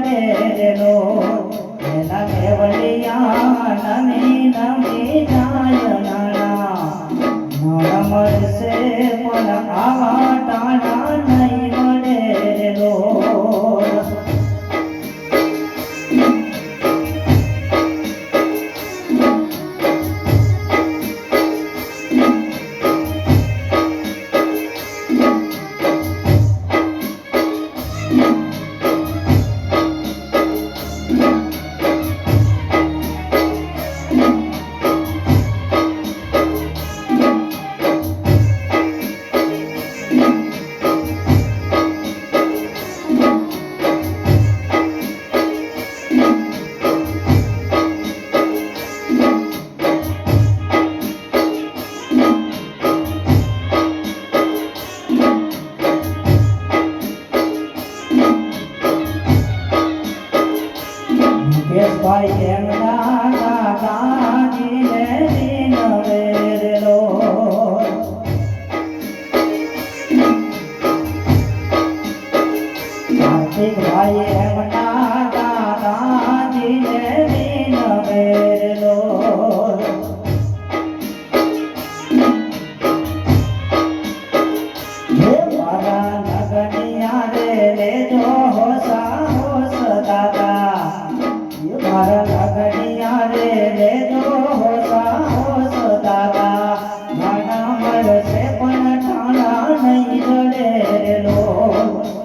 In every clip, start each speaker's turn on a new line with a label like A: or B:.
A: મળે લો એના કેવલિયા નમી નમી જાય નાણા નાણા મળશે પણ આવા ટાણા નહીં મળે લો ભાઈ એમના દાદાજીને દિન વેરેલો કાર્તિક ભાઈ એમના દાદાજીને દિન વેરેલો મારા લગનિયા રે લેજો હોસા હોસ દાદા મારા લગનિયા રે લેજો હોસા હોસ દાદા નાના મળશે પણ ઠાણા નહીં જડે લો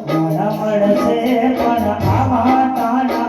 A: મારા મળશે પણ આવા ટાણા